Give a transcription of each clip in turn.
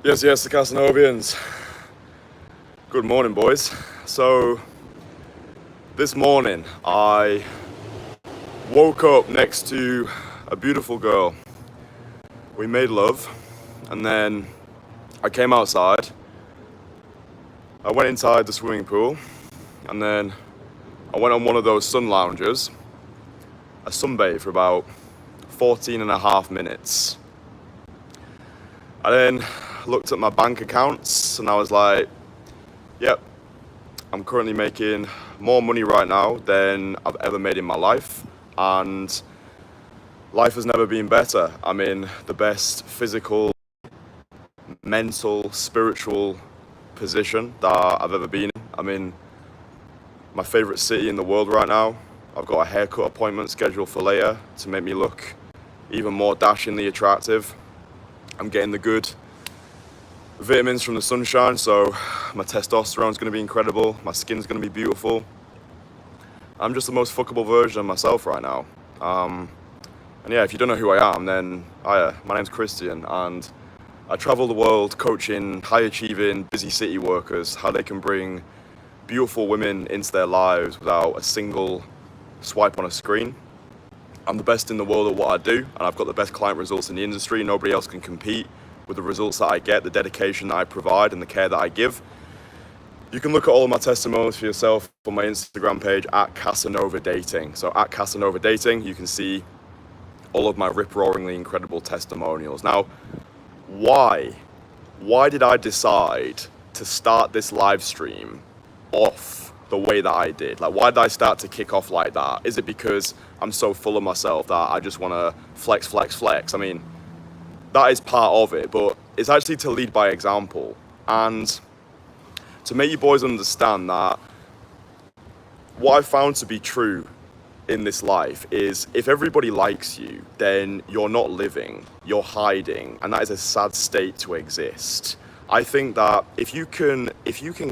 Yes, the Casanovians. Good morning, boys. So, this morning I woke up next to a beautiful girl. We made love, and then I came outside. I went inside the swimming pool, and then I went on one of those sun loungers. I sunbathed for about 14 and a half minutes. I then looked at my bank accounts and I was like, yep, I'm currently making more money right now than I've ever made in my life, and life has never been better. I'm in the best physical, mental, spiritual position that I've ever been in. I'm in my favorite city in the world right now. I've got a haircut appointment scheduled for later to make me look even more dashingly attractive. I'm getting the good vitamins from the sunshine, so my testosterone's going to be incredible, my skin's going to be beautiful. I'm just the most fuckable version of myself right now. And yeah, if you don't know who I am, then my name's Kristian, and I travel the world coaching high-achieving, busy city workers how they can bring beautiful women into their lives without a single swipe on a screen. I'm the best in the world at what I do, and I've got the best client results in the industry. Nobody else can compete with the results that I get, the dedication that I provide, and the care that I give. You can look at all of my testimonials for yourself on my Instagram page at Casanova Dating. So at Casanova Dating, you can see all of my rip-roaringly incredible testimonials. Now, why did I decide to start this live stream off the way that I did? Like, why did I start to kick off like that? Is it because I'm so full of myself that I just want to flex? I mean, that is part of it, but it's actually to lead by example and to make you boys understand that what I've found to be true in this life is if everybody likes you, then you're not living, you're hiding, and that is a sad state to exist. I think that if you can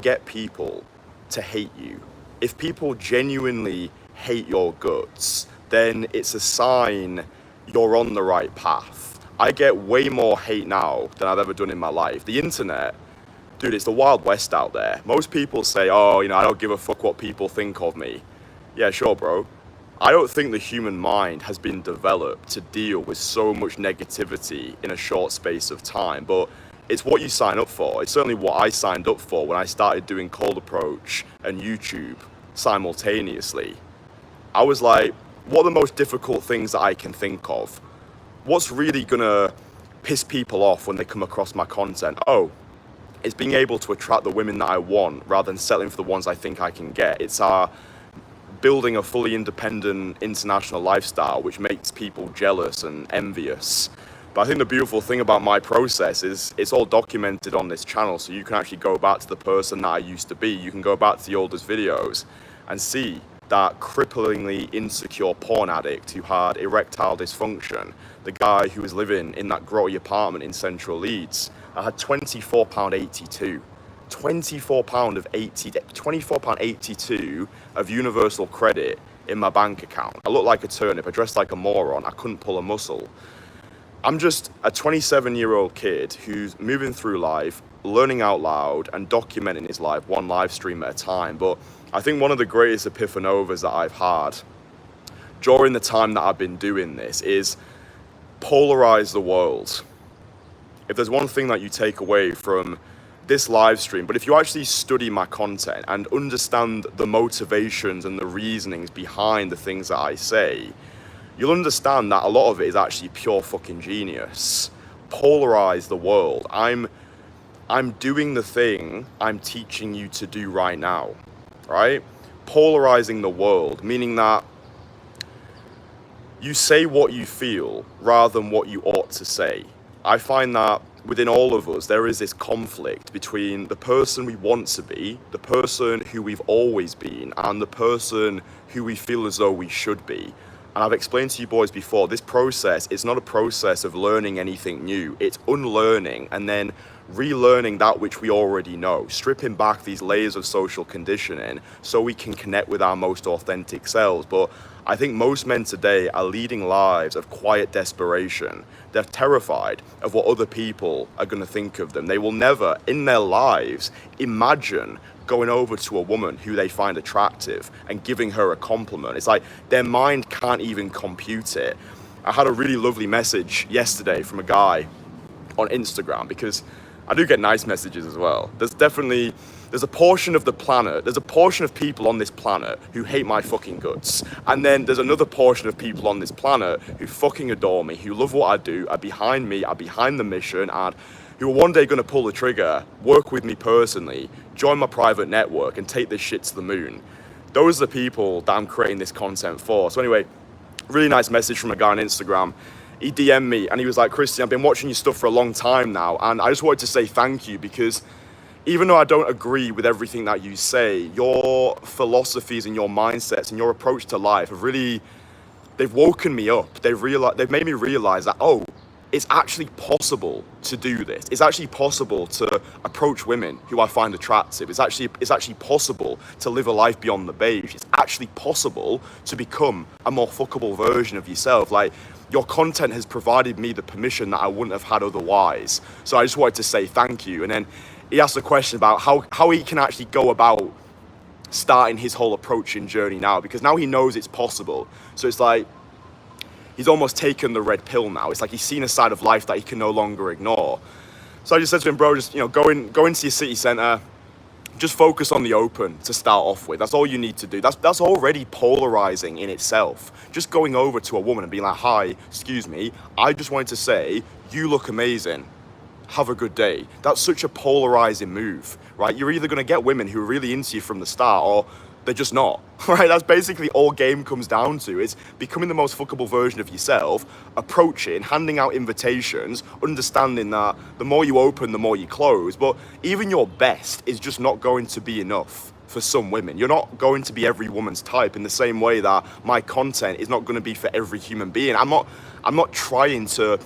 get people to hate you, if people genuinely hate your guts, then it's a sign you're on the right path. I get way more hate now than I've ever done in my life. The internet, dude, it's the Wild West out there. Most people say, oh, I don't give a fuck what people think of me. Yeah, sure, bro. I don't think the human mind has been developed to deal with so much negativity in a short space of time, but it's what you sign up for. It's certainly what I signed up for when I started doing cold approach and YouTube simultaneously. I was like, what are the most difficult things that I can think of? What's really gonna piss people off when they come across my content? Oh, it's being able to attract the women that I want rather than settling for the ones I think I can get. It's building a fully independent international lifestyle, which makes people jealous and envious. But I think the beautiful thing about my process is it's all documented on this channel, so you can actually go back to the person that I used to be. You can go back to the oldest videos and see that cripplingly insecure porn addict who had erectile dysfunction, the guy who was living in that grotty apartment in central Leeds. I had £24.82. £24.82 of universal credit in my bank account. I looked like a turnip, I dressed like a moron, I couldn't pull a muscle. I'm just a 27-year-old kid who's moving through life, learning out loud and documenting his life one live stream at a time. But I think one of the greatest epiphanovas that I've had during the time that I've been doing this is polarize the world. If there's one thing that you take away from this live stream, but if you actually study my content and understand the motivations and the reasonings behind the things that I say, you'll understand that a lot of it is actually pure fucking genius. Polarize the world. I'm doing the thing I'm teaching you to do right now, right? Polarizing the world, meaning that you say what you feel rather than what you ought to say. I find that within all of us, there is this conflict between the person we want to be, the person who we've always been, and the person who we feel as though we should be. And I've explained to you boys before, this process, it's not a process of learning anything new. It's unlearning and then relearning that which we already know, stripping back these layers of social conditioning so we can connect with our most authentic selves. But I think most men today are leading lives of quiet desperation. They're terrified of what other people are going to think of them. They will never in their lives imagine going over to a woman who they find attractive and giving her a compliment. It's like their mind can't even compute it. I had a really lovely message yesterday from a guy on Instagram, because I do get nice messages as well. There's a portion of the planet, there's a portion of people on this planet who hate my fucking guts. And then there's another portion of people on this planet who fucking adore me, who love what I do, are behind me, are behind the mission, and who are one day going to pull the trigger, work with me personally, join my private network, and take this shit to the moon. Those are the people that I'm creating this content for. So anyway, really nice message from a guy on Instagram. He DM'd me and he was like, Kristian, I've been watching your stuff for a long time now, and I just wanted to say thank you, because even though I don't agree with everything that you say, your philosophies and your mindsets and your approach to life have really, they've woken me up. They've made me realize that, oh, it's actually possible to do this. It's actually possible to approach women who I find attractive. It's actually possible to live a life beyond the beige. It's actually possible to become a more fuckable version of yourself. Like, your content has provided me the permission that I wouldn't have had otherwise. So I just wanted to say thank you. And then he asked a question about how he can actually go about starting his whole approaching journey now, because now he knows it's possible. So it's like, he's almost taken the red pill now. It's like he's seen a side of life that he can no longer ignore. So I just said to him, bro, just, go into your city center, just focus on the open to start off with. That's all you need to do. That's already polarizing in itself. Just going over to a woman and being like, hi, excuse me, I just wanted to say, you look amazing. Have a good day. That's such a polarizing move, right? You're either going to get women who are really into you from the start, or they're just not, right? That's basically all game comes down to. It's becoming the most fuckable version of yourself, approaching, handing out invitations, understanding that the more you open, the more you close. But even your best is just not going to be enough for some women. You're not going to be every woman's type, in the same way that my content is not going to be for every human being. I'm not trying to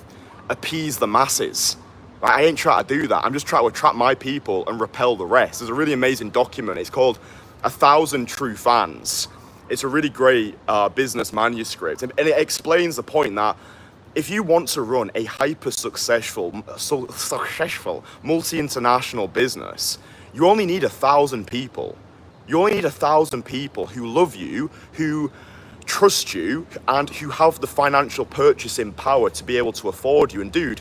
appease the masses. I ain't trying to do that. I'm just trying to attract my people and repel the rest. There's a really amazing document. It's called 1,000 True Fans. It's a really great business manuscript, and it explains the point that if you want to run a hyper successful multi-international business, you only need 1,000 people. You only need 1,000 people who love you, who trust you, and who have the financial purchasing power to be able to afford you. And dude,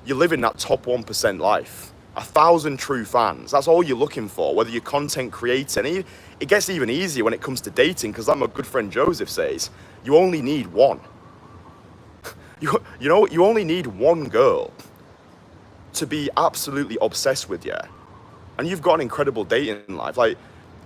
you're living that top 1% life. 1,000 true fans. That's all you're looking for, whether you're content creating. It gets even easier when it comes to dating, because like my good friend Joseph says, you only need one. You only need one girl to be absolutely obsessed with you. And you've got an incredible dating life. Like,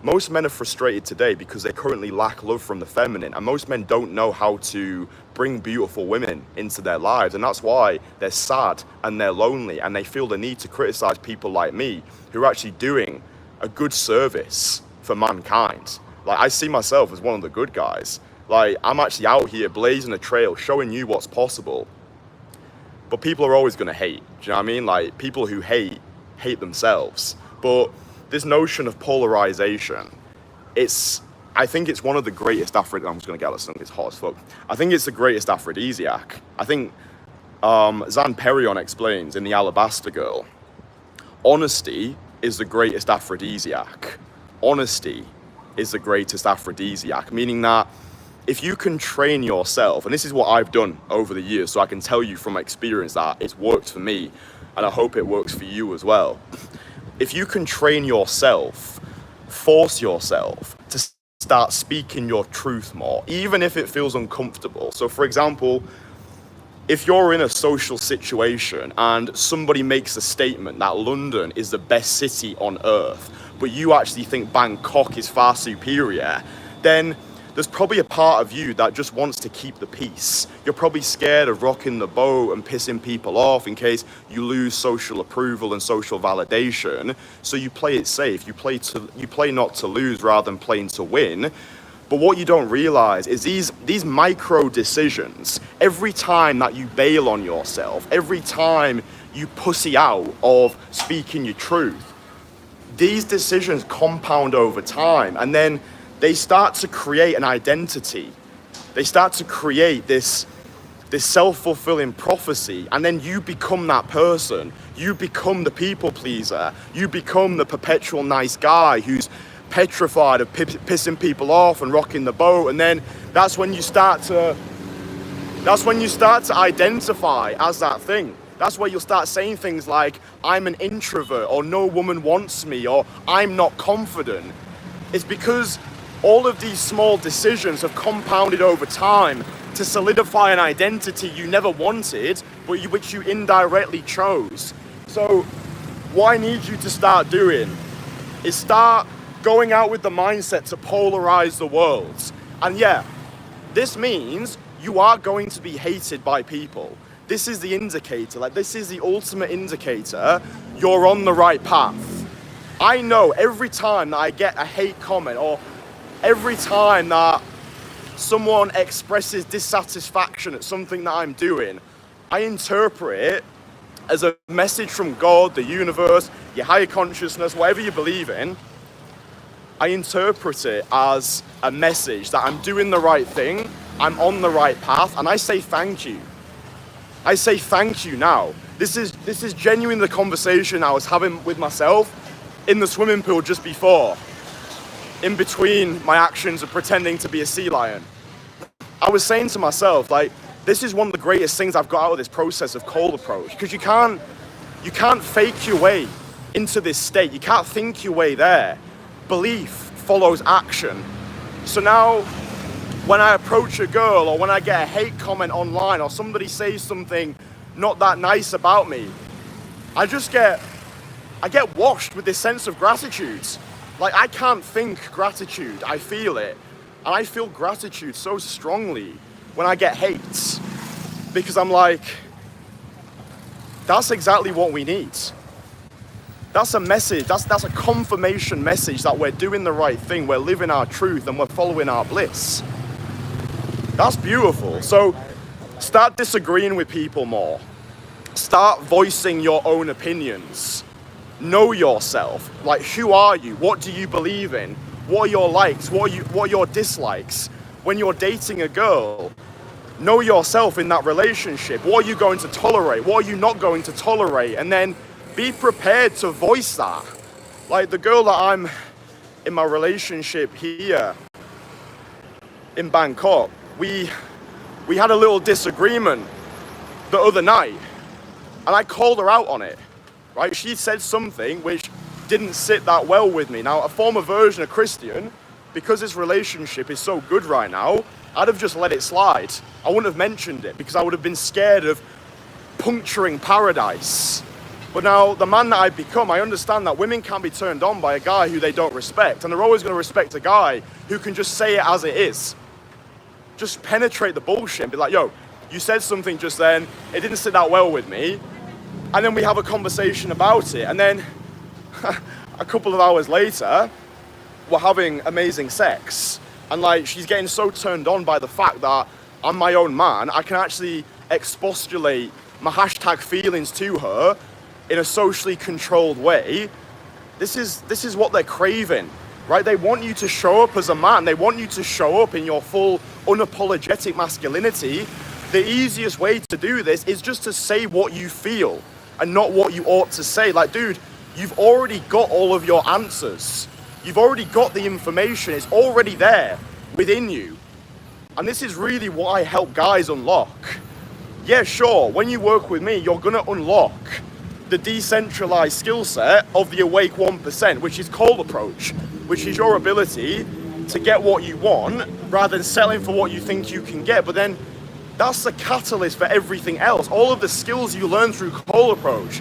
most men are frustrated today because they currently lack love from the feminine, and most men don't know how to bring beautiful women into their lives, and that's why they're sad and they're lonely, and they feel the need to criticize people like me who are actually doing a good service for mankind. Like, I see myself as one of the good guys. Like, I'm actually out here blazing a trail, showing you what's possible. But people are always going to hate. Do you know what I mean? Like, people who hate themselves. But this notion of polarization, I think it's one of the greatest I'm just going to get this thing, it's hot as fuck. I think it's the greatest aphrodisiac. I think Zan Perion explains in The Alabaster Girl, honesty is the greatest aphrodisiac. Honesty is the greatest aphrodisiac, meaning that if you can train yourself, and this is what I've done over the years, so I can tell you from experience that it's worked for me, and I hope it works for you as well. If you can train yourself, force yourself to start speaking your truth more, even if it feels uncomfortable. So for example, if you're in a social situation and somebody makes a statement that London is the best city on earth, but you actually think Bangkok is far superior, then there's probably a part of you that just wants to keep the peace. You're probably scared of rocking the boat and pissing people off in case you lose social approval and social validation. So you play it safe. You play not to lose rather than playing to win. But what you don't realize is these micro decisions, every time that you bail on yourself, every time you pussy out of speaking your truth. These decisions compound over time, and then they start to create an identity. They start to create this self-fulfilling prophecy, and then you become that person. You become the people pleaser. You become the perpetual nice guy who's petrified of pissing people off and rocking the boat, and then that's when you start to identify as that thing. That's where you'll start saying things like, I'm an introvert, or no woman wants me, or I'm not confident. It's because all of these small decisions have compounded over time to solidify an identity you never wanted, but which you indirectly chose. So what I need you to start doing is start going out with the mindset to polarize the world. And yeah, this means you are going to be hated by people. This is the indicator, this is the ultimate indicator you're on the right path. I know every time that I get a hate comment, or every time that someone expresses dissatisfaction at something that I'm doing, I interpret it as a message from God, the universe, your higher consciousness, whatever you believe in. I interpret it as a message that I'm doing the right thing, I'm on the right path, and I say thank you. I say thank you now. This is genuinely the conversation I was having with myself in the swimming pool just before, in between my actions of pretending to be a sea lion. I was saying to myself, this is one of the greatest things I've got out of this process of cold approach, because you can't fake your way into this state. You can't think your way there. Belief follows action. So now, when I approach a girl, or when I get a hate comment online, or somebody says something not that nice about me, I get washed with this sense of gratitude. I can't think gratitude, I feel it. And I feel gratitude so strongly when I get hate, because I'm like, that's exactly what we need. That's a message, that's a confirmation message that we're doing the right thing, we're living our truth, and we're following our bliss. That's beautiful. So start disagreeing with people more. Start voicing your own opinions. Know yourself. Who are you? What do you believe in? What are your likes? What are your dislikes? When you're dating a girl, know yourself in that relationship. What are you going to tolerate? What are you not going to tolerate? And then be prepared to voice that. The girl that I'm in my relationship here in Bangkok, we had a little disagreement the other night, and I called her out on it, right? She said something which didn't sit that well with me. Now, a former version of Kristian, because his relationship is so good right now, I'd have just let it slide. I wouldn't have mentioned it, because I would have been scared of puncturing paradise. But now, the man that I've become, I understand that women can't be turned on by a guy who they don't respect, and they're always going to respect a guy who can just say it as it is. Just penetrate the bullshit and be like, yo, you said something just then, it didn't sit that well with me, and then we have a conversation about it, and then a couple of hours later, we're having amazing sex, and she's getting so turned on by the fact that I'm my own man, I can actually expostulate my hashtag feelings to her in a socially controlled way. This is what they're craving. Right? They want you to show up as a man. They want you to show up in your full, unapologetic masculinity. The easiest way to do this is just to say what you feel and not what you ought to say. Dude, you've already got all of your answers. You've already got the information. It's already there within you. And this is really what I help guys unlock. Yeah, sure, when you work with me, you're going to unlock the decentralized skill set of the awake 1%, which is cold approach, which is your ability to get what you want rather than settling for what you think you can get. But then that's the catalyst for everything else. All of the skills you learn through cold approach,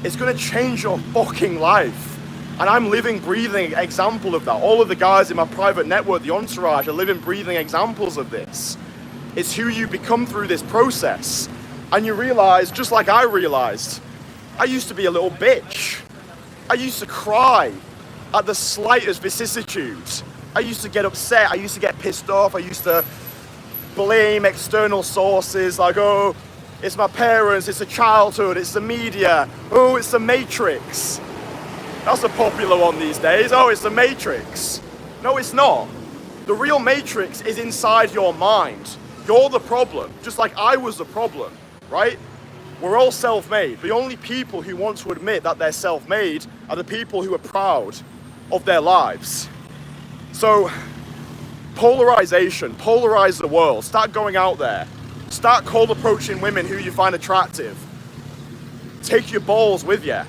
it's going to change your fucking life. And I'm living, breathing example of that. All of the guys in my private network, the Entourage, are living, breathing examples of this. It's who you become through this process. And you realize, just like I realized, I used to be a little bitch. I used to cry at the slightest vicissitudes. I used to get upset. I used to get pissed off. I used to blame external sources, oh, It's my parents, it's the childhood, it's the media. Oh, it's the Matrix. That's a popular one these days. Oh, it's the Matrix. No, it's not. The real Matrix is inside your mind. You're the problem, just like I was the problem, right? We're all self-made. The only people who want to admit that they're self-made are the people who are proud of their lives. So, polarization, polarize the world. Start going out there. Start cold approaching women who you find attractive. Take your balls with you,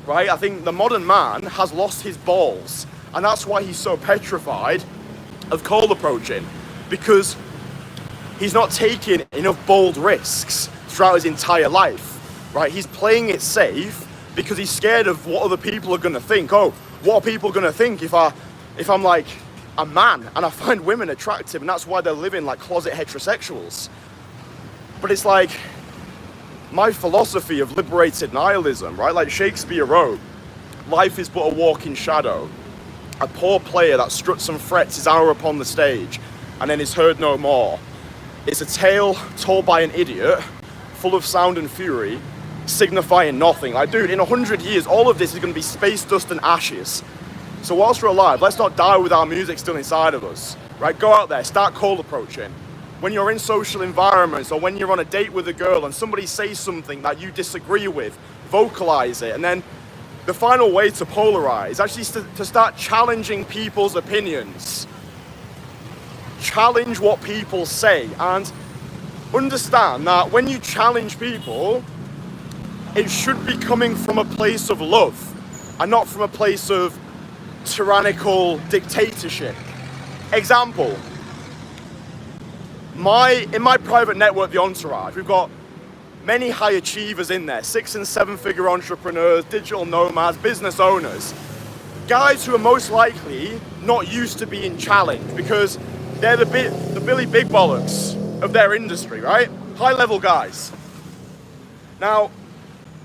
right? I think the modern man has lost his balls, and that's why he's so petrified of cold approaching, because he's not taking enough bold risks throughout his entire life, right? He's playing it safe because he's scared of what other people are gonna think. Oh, what are people gonna think if I'm like a man and I find women attractive, and that's why they're living like closet heterosexuals. But it's like my philosophy of liberated nihilism, right? Like Shakespeare wrote, life is but a walking shadow. A poor player that struts and frets his hour upon the stage and then is heard no more. It's a tale told by an idiot, full of sound and fury, signifying nothing. Like, dude, in 100 years, all of this is going to be space dust and ashes. So whilst we're alive, let's not die with our music still inside of us, right? Go out there, start cold approaching. When you're in social environments or when you're on a date with a girl and somebody says something that you disagree with, vocalize it. And then the final way to polarize is actually to start challenging people's opinions. Challenge what people say, and understand that when you challenge people, it should be coming from a place of love and not from a place of tyrannical dictatorship. Example, in my private network, the Entourage, we've got many high achievers in there, 6- and 7-figure entrepreneurs, digital nomads, business owners, guys who are most likely not used to being challenged because they're the Billy Big Bollocks of their industry, right? High level guys. Now,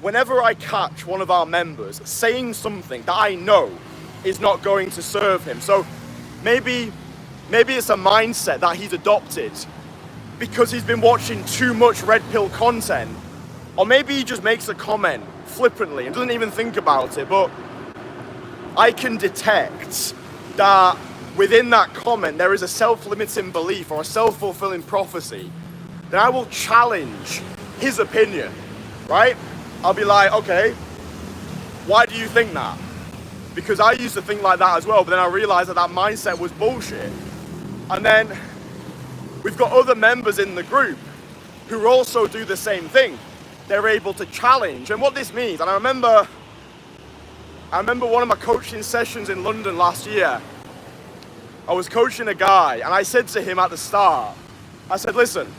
whenever I catch one of our members saying something that I know is not going to serve him, so maybe it's a mindset that he's adopted because he's been watching too much red pill content, or maybe he just makes a comment flippantly and doesn't even think about it, but I can detect that within that comment there is a self-limiting belief or a self-fulfilling prophecy, then I will challenge his opinion, right? I'll be like, okay, why do you think that? Because I used to think like that as well, but then I realized that that mindset was bullshit. And then we've got other members in the group who also do the same thing. They're able to challenge. And what this means, and I remember one of my coaching sessions in London last year. I was coaching a guy and I said to him at the start, I said, listen,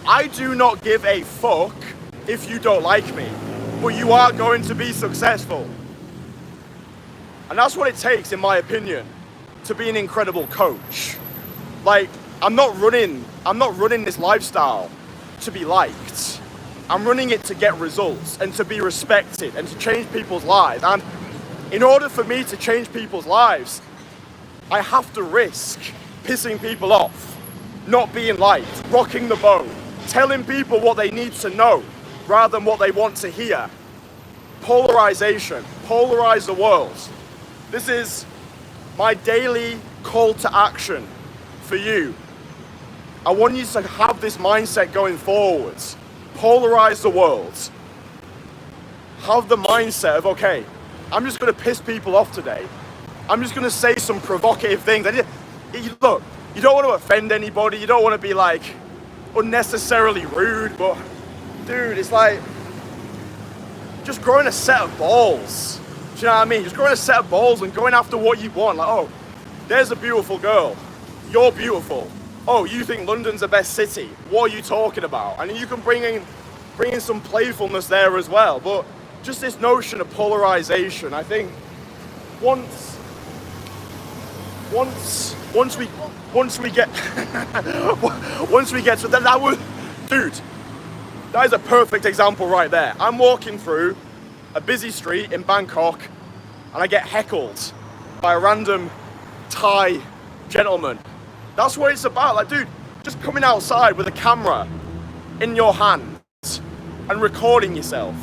I do not give a fuck if you don't like me, but you are going to be successful. And that's what it takes, in my opinion, to be an incredible coach. Like, I'm not running this lifestyle to be liked. I'm running it to get results and to be respected and to change people's lives. And in order for me to change people's lives, I have to risk pissing people off, not being liked, rocking the boat, telling people what they need to know rather than what they want to hear. Polarization, polarize the world. This is my daily call to action for you. I want you to have this mindset going forwards. Polarize the world. Have the mindset of, okay, I'm just going to piss people off today. I'm just going to say some provocative things. Look, you don't want to offend anybody. You don't want to be like unnecessarily rude, but dude, it's like just growing a set of balls. Do you know what I mean? Just growing a set of balls and going after what you want. Like, oh, there's a beautiful girl. You're beautiful. Oh, you think London's the best city. What are you talking about? And you can bring in some playfulness there as well. But just this notion of polarization, I think once we get to that, dude, that is a perfect example right there. I'm walking through a busy street in Bangkok and I get heckled by a random Thai gentleman. That's what it's about. Like, dude, just coming outside with a camera in your hand and recording yourself.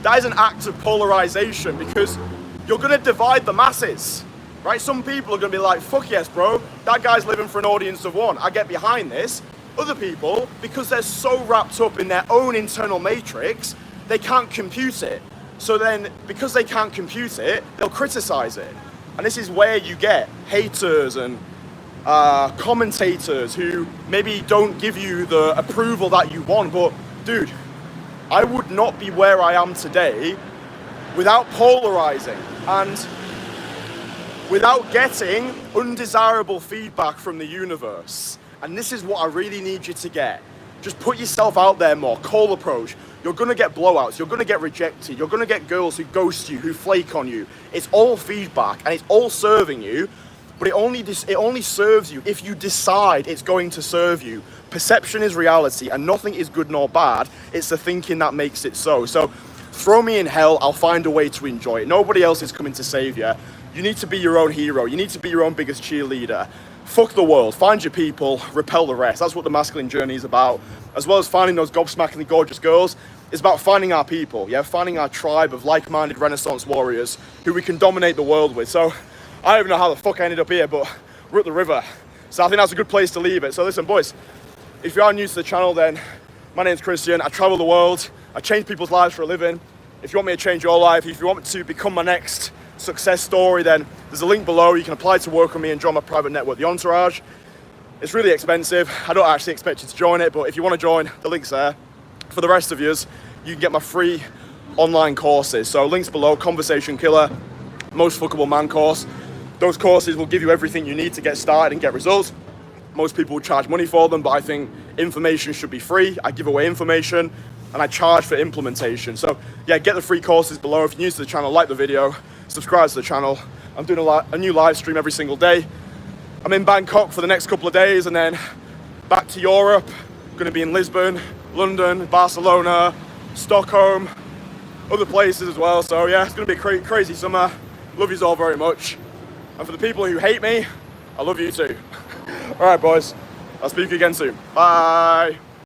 That is an act of polarization, because you're gonna divide the masses, right? Some people are gonna be like, fuck yes, bro, that guy's living for an audience of one, I get behind this. Other people, because they're so wrapped up in their own internal matrix, they can't compute it. So then, because they can't compute it, they'll criticize it. And this is where you get haters and commentators who maybe don't give you the approval that you want. But dude, I would not be where I am today without polarizing and without getting undesirable feedback from the universe. And this is what I really need you to get. Just put yourself out there more, cold approach. You're gonna get blowouts, you're gonna get rejected, you're gonna get girls who ghost you, who flake on you. It's all feedback and it's all serving you, but it only serves you if you decide it's going to serve you. Perception is reality and nothing is good nor bad, it's the thinking that makes it so. So throw me in hell, I'll find a way to enjoy it. Nobody else is coming to save you. You need to be your own hero, you need to be your own biggest cheerleader. Fuck the world, find your people, repel the rest. That's what the masculine journey is about. As well as finding those gob-smackingly gorgeous girls, it's about finding our people, yeah? Finding our tribe of like-minded Renaissance warriors who we can dominate the world with. So, I don't even know how the fuck I ended up here, but we're at the river. So I think that's a good place to leave it. So listen, boys, if you are new to the channel, then my name's Kristian. I travel the world. I change people's lives for a living. If you want me to change your life, if you want me to become my next success story, then there's a link below. You can apply to work with me and join my private network, the Entourage. It's really expensive. I don't actually expect you to join it, but if you want to join, the link's there. For the rest of yous, you can get my free online courses. So links below, Conversation Killer, Most Fuckable Man course. Those courses will give you everything you need to get started and get results. Most people will charge money for them, but I think information should be free. I give away information and I charge for implementation. So yeah, get the free courses below. If you're new to the channel, like the video, subscribe to the channel. I'm doing a new live stream every single day. I'm in Bangkok for the next couple of days and then back to Europe. I'm gonna be in Lisbon, London, Barcelona, Stockholm, other places as well. So yeah, it's gonna be a crazy summer. Love yous all very much. And for the people who hate me, I love you too. All right, boys, I'll speak again soon. Bye.